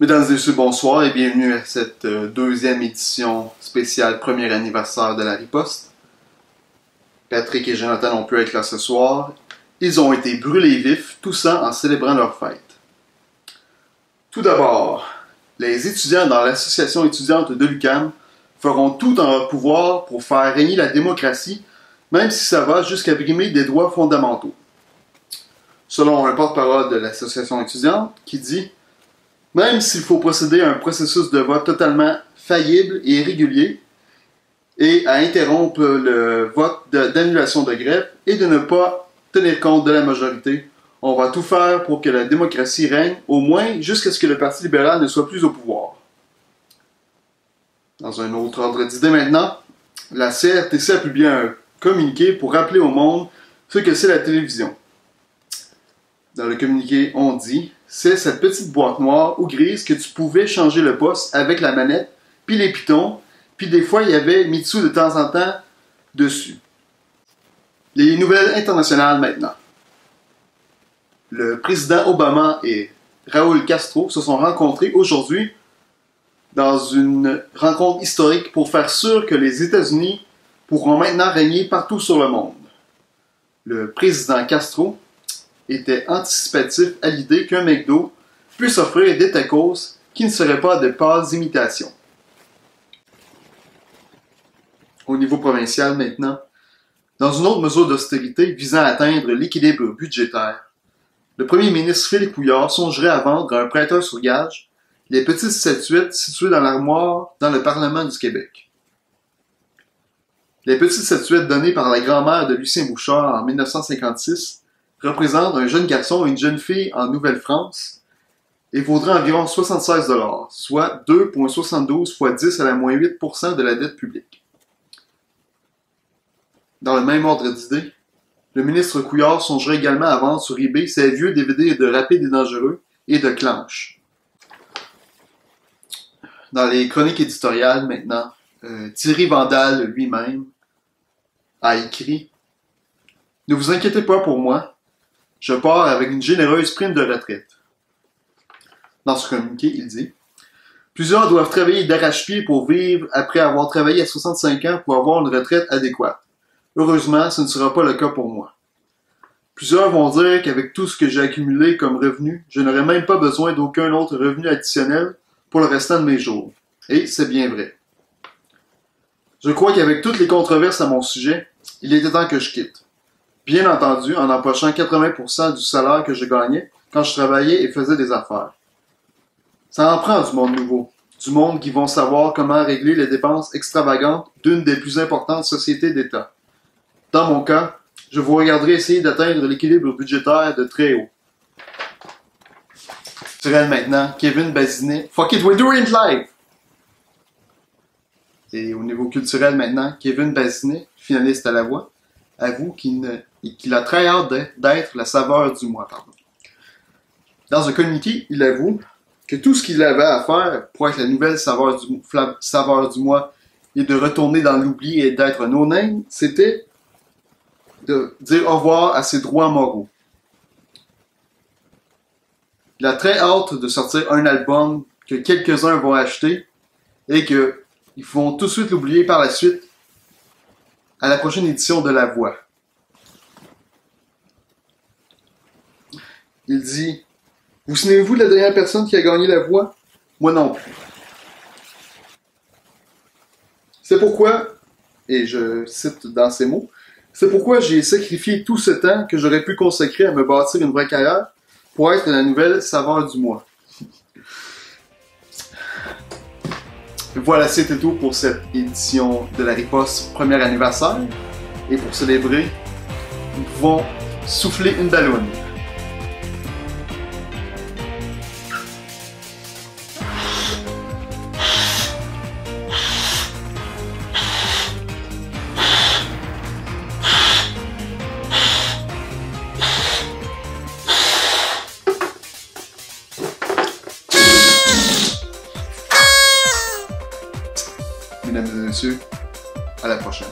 Mesdames et messieurs, bonsoir et bienvenue à cette deuxième édition spéciale premier anniversaire de la riposte. Patrick et Jonathan ont pu être là ce soir. Ils ont été brûlés vifs, tout ça en célébrant leur fête. Tout d'abord, les étudiants dans l'association étudiante de l'UQAM feront tout en leur pouvoir pour faire régner la démocratie, même si ça va jusqu'à brimer des droits fondamentaux. Selon un porte-parole de l'association étudiante qui dit « Même s'il faut procéder à un processus de vote totalement faillible et irrégulier et à interrompre le vote d'annulation de grève et de ne pas tenir compte de la majorité, on va tout faire pour que la démocratie règne, au moins jusqu'à ce que le Parti libéral ne soit plus au pouvoir. » Dans un autre ordre d'idée maintenant, la CRTC a publié un communiqué pour rappeler au monde ce que c'est la télévision. Dans le communiqué, on dit « C'est cette petite boîte noire ou grise que tu pouvais changer le poste avec la manette, puis les pitons, puis des fois il y avait Mitsu de temps en temps dessus. » Les nouvelles internationales maintenant. Le président Obama et Raúl Castro se sont rencontrés aujourd'hui dans une rencontre historique pour faire sûr que les États-Unis pourront maintenant régner partout sur le monde. Le président Castro était anticipatif à l'idée qu'un McDo puisse offrir des tacos qui ne seraient pas de pâles imitations. Au niveau provincial maintenant, dans une autre mesure d'austérité visant à atteindre l'équilibre budgétaire, le premier ministre Philippe Couillard songerait à vendre à un prêteur sur gage les petites statuettes situées dans l'armoire dans le Parlement du Québec. Les petites statuettes données par la grand-mère de Lucien Bouchard en 1956 représentent un jeune garçon et une jeune fille en Nouvelle-France et vaudraient environ 76 $, soit 2,72 fois 10 à la moins 8% de la dette publique. Dans le même ordre d'idée, le ministre Couillard songerait également à vendre sur eBay ses vieux DVD de Rapide et Dangereux et de Clanche. Dans les chroniques éditoriales maintenant, Thierry Vandal lui-même a écrit « Ne vous inquiétez pas pour moi, je pars avec une généreuse prime de retraite. » Dans ce communiqué, il dit « Plusieurs doivent travailler d'arrache-pied pour vivre après avoir travaillé à 65 ans pour avoir une retraite adéquate. Heureusement, ce ne sera pas le cas pour moi. Plusieurs vont dire qu'avec tout ce que j'ai accumulé comme revenu, je n'aurai même pas besoin d'aucun autre revenu additionnel pour le restant de mes jours. Et c'est bien vrai. Je crois qu'avec toutes les controverses à mon sujet, il était temps que je quitte. Bien entendu, en empochant 80% du salaire que je gagnais quand je travaillais et faisais des affaires. Ça en prend du monde nouveau. Du monde qui vont savoir comment régler les dépenses extravagantes d'une des plus importantes sociétés d'État. Dans mon cas, je vous regarderai essayer d'atteindre l'équilibre budgétaire de très haut. Culturel maintenant, Kevin Bazinet. Fuck it, we're doing it live! Et au niveau culturel maintenant, Kevin Bazinet, finaliste à La Voix, avoue qu'il a très hâte d'être la saveur du mois. Dans un communiqué, il avoue que tout ce qu'il avait à faire pour être la nouvelle saveur du mois et de retourner dans l'oubli et d'être un no-name, c'était de dire au revoir à ses droits moraux. Il a très hâte de sortir un album que quelques-uns vont acheter et qu'ils vont tout de suite l'oublier par la suite à la prochaine édition de La Voix. Il dit « Vous souvenez-vous de la dernière personne qui a gagné La Voix? Moi non plus. C'est pourquoi, et je cite dans ces mots, c'est pourquoi j'ai sacrifié tout ce temps que j'aurais pu consacrer à me bâtir une vraie carrière pour être la nouvelle saveur du mois. » Voilà, c'était tout pour cette édition de la riposte premier anniversaire. Et pour célébrer, nous pouvons souffler une balloune. Mesdames et messieurs, à la prochaine.